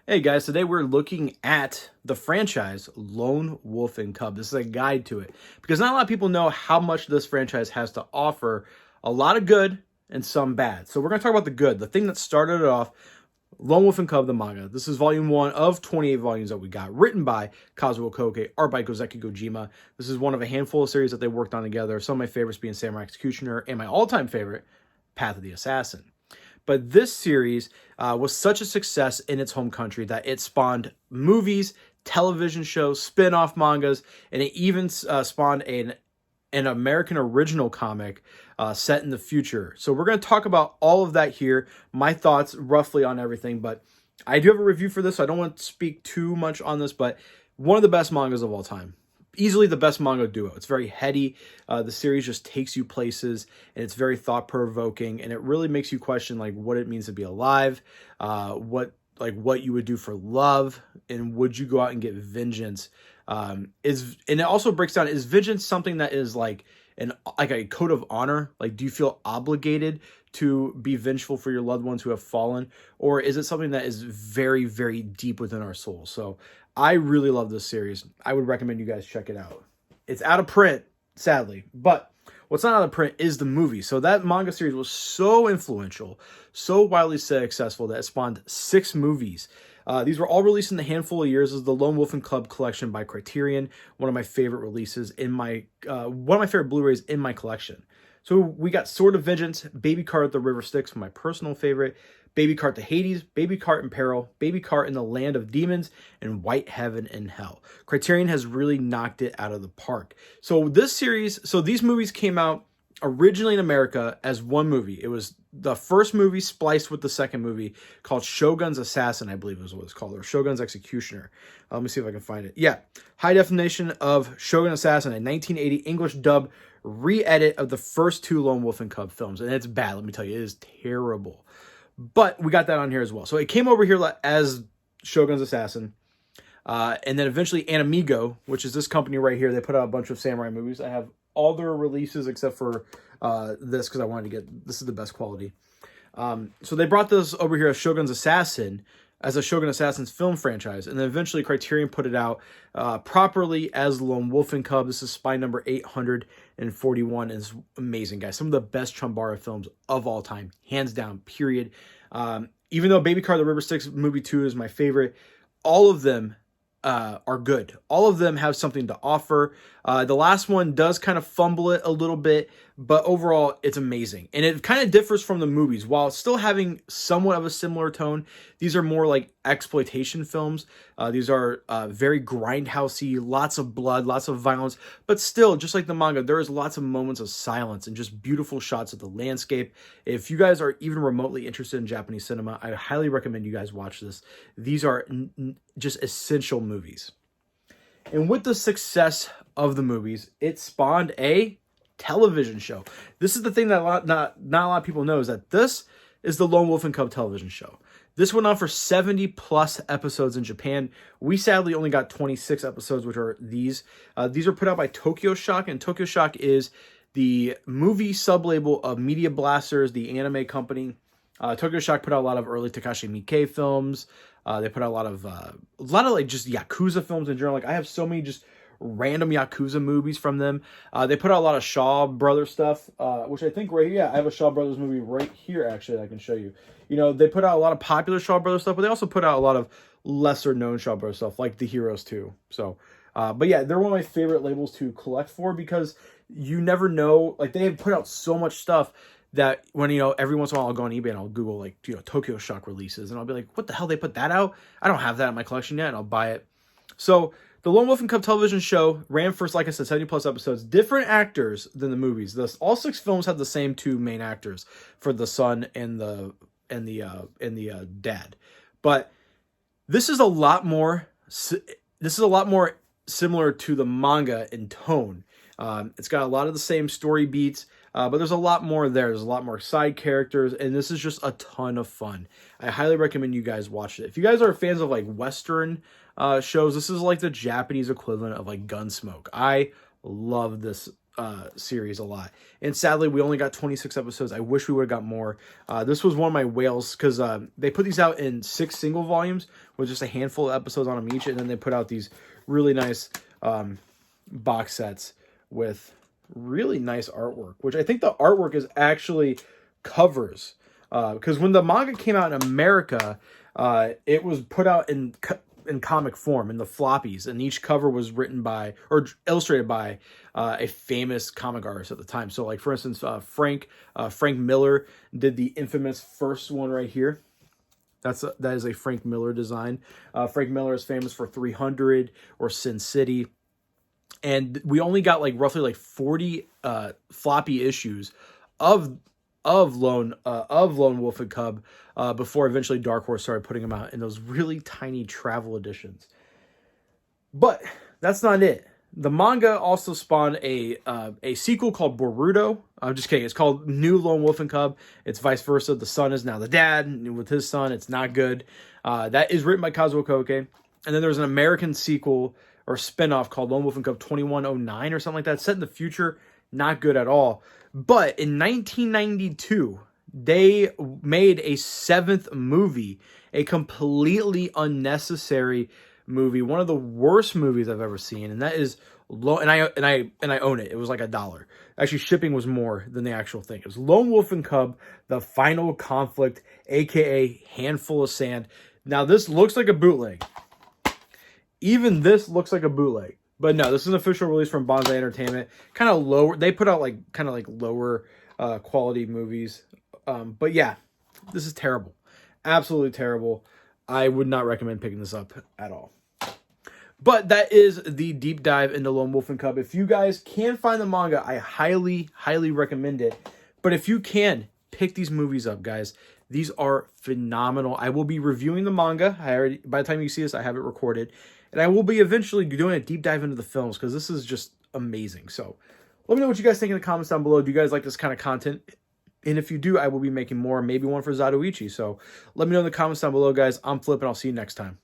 Hey guys, today we're looking at the franchise Lone Wolf and Cub. This is a guide to it because not a lot of people know how much this franchise has to offer. A lot of good and some bad. So we're going to talk about the good, the thing that started it off. Lone Wolf and Cub, the manga. This is volume 1 of 28 volumes that we got, written by Kazuo Koike, art by Gozeki Kojima. This is one of a handful of series that they worked on together. Some of my favorites being Samurai Executioner and my all-time favorite, Path of the Assassin. But this series was such a success in its home country that it spawned movies, television shows, spin-off mangas, and it even spawned an American original comic set in the future. So we're going to talk about all of that here, my thoughts roughly on everything. But I do have a review for this, so I don't want to speak too much on this, but one of the best mangas of all time. Easily the best manga duo. It's very heady. The series just takes you places, and it's very thought-provoking, and it really makes you question like what it means to be alive, what you would do for love, and would you go out and get vengeance? And it also breaks down, is vengeance something that is like a code of honor? Like, do you feel obligated to be vengeful for your loved ones who have fallen, or is it something that is very, very deep within our soul? So I really love this series. I would recommend you guys check it out. It's out of print, sadly, but what's not out of print is the movie. So that manga series was so influential, so widely successful that it spawned 6 movies. These were all released in the handful of years. This is the Lone Wolf and Cub collection by Criterion, one of my favorite releases in my one of my favorite Blu-rays in my collection. So we got Sword of Vengeance, Baby Cart at the River Styx, my personal favorite, Baby Cart to Hades, Baby Cart in Peril, Baby Cart in the Land of Demons, and White Heaven and Hell. Criterion has really knocked it out of the park. So these movies came out originally in America as one movie. It was the first movie spliced with the second movie called Shogun's Assassin, I believe is what it's called, or Shogun's Executioner. Let me see if I can find it. Yeah, high definition of Shogun Assassin, a 1980 English dub re-edit of the first 2 Lone Wolf and Cub films. And it's bad, let me tell you. It is terrible. But we got that on here as well. So it came over here as Shogun's Assassin. And then eventually Animigo, which is this company right here. They put out a bunch of samurai movies. I have all their releases except for this because I wanted to get... This is the best quality. So they brought this over here as Shogun's Assassin, as a Shogun Assassin's film franchise. And then eventually Criterion put it out properly as Lone Wolf and Cub. This is spine number 841. It's amazing, guys. Some of the best Chambara films of all time. Hands down, period. Even though Baby Cart the River Styx movie 2 is my favorite, all of them are good. All of them have something to offer. The last one does kind of fumble it a little bit, but overall it's amazing. And it kind of differs from the movies. While still having somewhat of a similar tone, these are more like exploitation films. These are very grindhousey, lots of blood, lots of violence, but still, just like the manga, there is lots of moments of silence and just beautiful shots of the landscape. If you guys are even remotely interested in Japanese cinema, I highly recommend you guys watch this. These are just essential movies. And with the success of the movies, it spawned a television show. This is the thing that not a lot of people know, is that this is the Lone Wolf and Cub television show. This went on for 70 plus episodes in Japan. We sadly only got 26 episodes, which are these. These are put out by Tokyo Shock, and Tokyo Shock is the movie sublabel of Media Blasters, the anime company. Tokyo Shock put out a lot of early Takashi Miike films. They put out a lot of like just Yakuza films in general. Like I have so many just random Yakuza movies from them. They put out a lot of Shaw Brothers stuff, which I think right here, yeah, I have a Shaw Brothers movie right here actually that I can show you. You know, they put out a lot of popular Shaw Brothers stuff, but they also put out a lot of lesser known Shaw Brothers stuff, like The Heroes too. So, but yeah, they're one of my favorite labels to collect for because you never know. Like they have put out so much stuff that when, you know, every once in a while I'll go on eBay and I'll Google like, you know, Tokyo Shock releases, and I'll be like, what the hell, they put that out? I don't have that in my collection yet, and I'll buy it. So the Lone Wolf and Cub television show ran for, like I said, 70 plus episodes. Different actors than the movies. All 6 films have the same 2 main actors for the son and the dad. But this is a lot more. This is a lot more similar to the manga in tone. It's got a lot of the same story beats, but there's a lot more there. There's a lot more side characters, and this is just a ton of fun. I highly recommend you guys watch it. If you guys are fans of like Western shows, this is like the Japanese equivalent of like Gunsmoke. I love this series a lot. And sadly, we only got 26 episodes. I wish we would have got more. This was one of my whales because they put these out in 6 single volumes with just a handful of episodes on them each. And then they put out these really nice box sets with really nice artwork, which I think the artwork is actually covers. Because when the manga came out in America, it was put out in comic form in the floppies, and each cover was written by or illustrated by a famous comic artist at the time. So, like for instance, Frank Miller did the infamous first one right here. That is a Frank Miller design. Frank Miller is famous for 300 or Sin City. And we only got like roughly like 40 floppy issues of Lone Wolf and Cub before eventually Dark Horse started putting them out in those really tiny travel editions. But that's not it. The manga also spawned a sequel called Boruto. I'm just kidding. It's called New Lone Wolf and Cub. It's vice versa. The son is now the dad. And with his son, it's not good. That is written by Kazuo Koike. And then there's an American sequel or spinoff called Lone Wolf and Cub 2109 or something like that. It's set in the future. Not good at all. But in 1992, they made a 7th movie, a completely unnecessary movie, one of the worst movies I've ever seen, and that is and I own it. It was like $1. Actually, shipping was more than the actual thing. It was Lone Wolf and Cub: The Final Conflict, aka Handful of Sand. Now this looks like a bootleg. Even this looks like a bootleg. But no, this is an official release from Banzai Entertainment. Kind of lower. They put out like kind of like lower quality movies. But yeah, this is terrible. Absolutely terrible. I would not recommend picking this up at all. But that is the deep dive into Lone Wolf and Cub. If you guys can find the manga, I highly, highly recommend it. But if you can, pick these movies up, guys. These are phenomenal. I will be reviewing the manga. By the time you see this, I have it recorded. And I will be eventually doing a deep dive into the films because this is just amazing. So let me know what you guys think in the comments down below. Do you guys like this kind of content? And if you do, I will be making more, maybe one for Zatoichi. So let me know in the comments down below, guys. I'm Flip, and I'll see you next time.